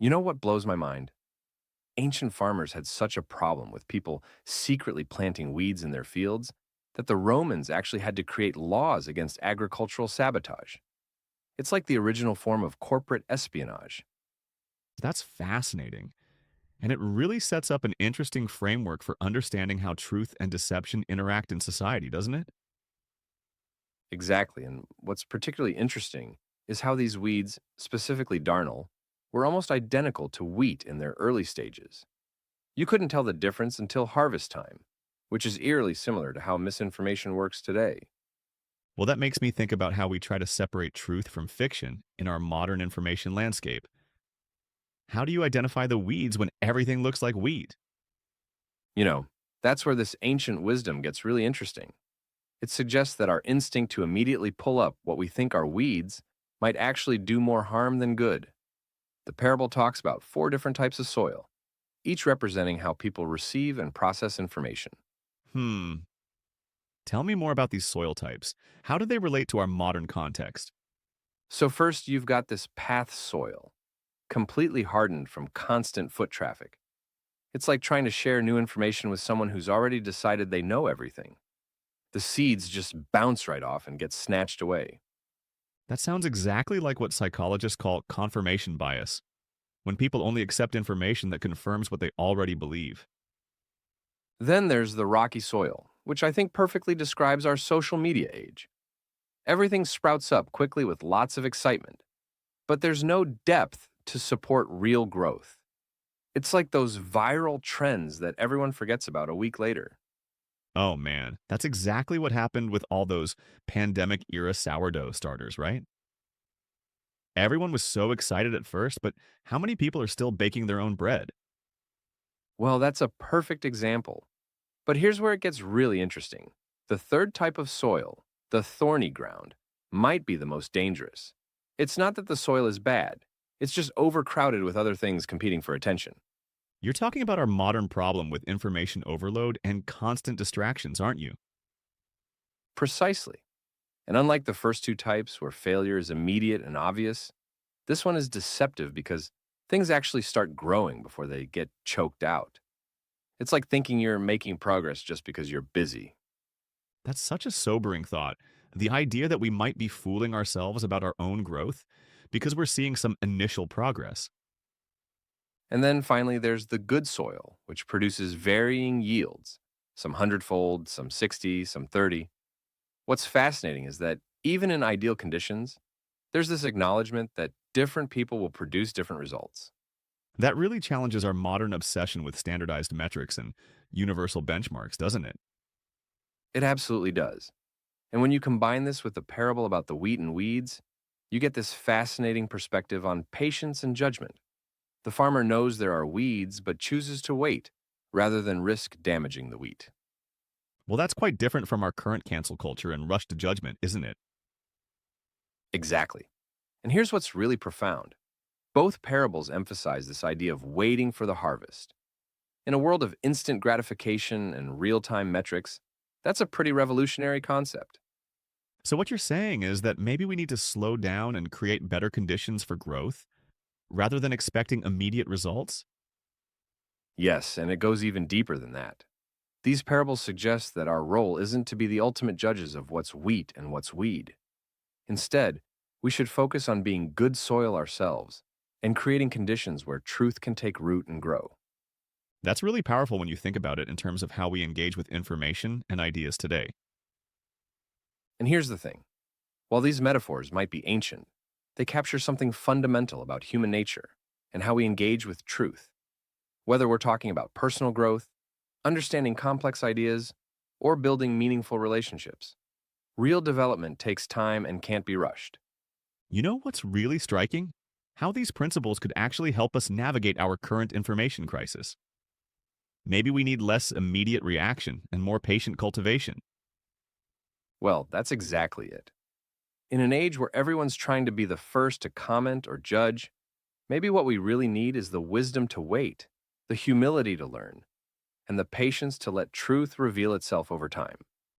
You know what blows my mind? Ancient farmers had such a problem with people secretly planting weeds in their fields that the Romans actually had to create laws against agricultural sabotage. It's like the original form of corporate espionage. That's fascinating. And it really sets up an interesting framework for understanding how truth and deception interact in society, doesn't it? Exactly. And what's particularly interesting is how these weeds, specifically darnel, were almost identical to wheat in their early stages. You couldn't tell the difference until harvest time, which is eerily similar to how misinformation works today. Well, that makes me think about how we try to separate truth from fiction in our modern information landscape. How do you identify the weeds when everything looks like wheat? You know, that's where this ancient wisdom gets really interesting. It suggests that our instinct to immediately pull up what we think are weeds might actually do more harm than good. The parable talks about four different types of soil, each representing how people receive and process information. Hmm. Tell me more about these soil types. How do they relate to our modern context? So, first, you've got this path soil, completely hardened from constant foot traffic. It's like trying to share new information with someone who's already decided they know everything. The seeds just bounce right off and get snatched away. That sounds exactly like what psychologists call confirmation bias, when people only accept information that confirms what they already believe. Then there's the rocky soil, which I think perfectly describes our social media age. Everything sprouts up quickly with lots of excitement, but there's no depth to support real growth. It's like those viral trends that everyone forgets about a week later. Oh man, that's exactly what happened with all those pandemic era sourdough starters, right? Everyone was so excited at first, but how many people are still baking their own bread? Well, that's a perfect example. But here's where it gets really interesting. The third type of soil, the thorny ground, might be the most dangerous. It's not that the soil is bad, it's just overcrowded with other things competing for attention. You're talking about our modern problem with information overload and constant distractions, aren't you? Precisely. And unlike the first two types where failure is immediate and obvious, this one is deceptive because things actually start growing before they get choked out. It's like thinking you're making progress just because you're busy. That's such a sobering thought. The idea that we might be fooling ourselves about our own growth because we're seeing some initial progress. And then finally, there's the good soil, which produces varying yields, some hundredfold, some 60, some 30. What's fascinating is that even in ideal conditions, there's this acknowledgement that different people will produce different results. That really challenges our modern obsession with standardized metrics and universal benchmarks, doesn't it? It absolutely does. And when you combine this with the parable about the wheat and weeds, you get this fascinating perspective on patience and judgment. The farmer knows there are weeds but chooses to wait rather than risk damaging the wheat. Well, that's quite different from our current cancel culture and rush to judgment, isn't it? Exactly. And here's what's really profound. Both parables emphasize this idea of waiting for the harvest. In a world of instant gratification and real time metrics, that's a pretty revolutionary concept. So, what you're saying is that maybe we need to slow down and create better conditions for growth rather than expecting immediate results? Yes, and it goes even deeper than that. These parables suggest that our role isn't to be the ultimate judges of what's wheat and what's weed. Instead, we should focus on being good soil ourselves and creating conditions where truth can take root and grow. That's really powerful when you think about it in terms of how we engage with information and ideas today. And here's the thing, while these metaphors might be ancient, they capture something fundamental about human nature and how we engage with truth. Whether we're talking about personal growth, understanding complex ideas, or building meaningful relationships, real development takes time and can't be rushed. You know what's really striking? How these principles could actually help us navigate our current information crisis. Maybe we need less immediate reaction and more patient cultivation. Well, that's exactly it. In an age where everyone's trying to be the first to comment or judge, maybe what we really need is the wisdom to wait, the humility to learn, and the patience to let truth reveal itself over time.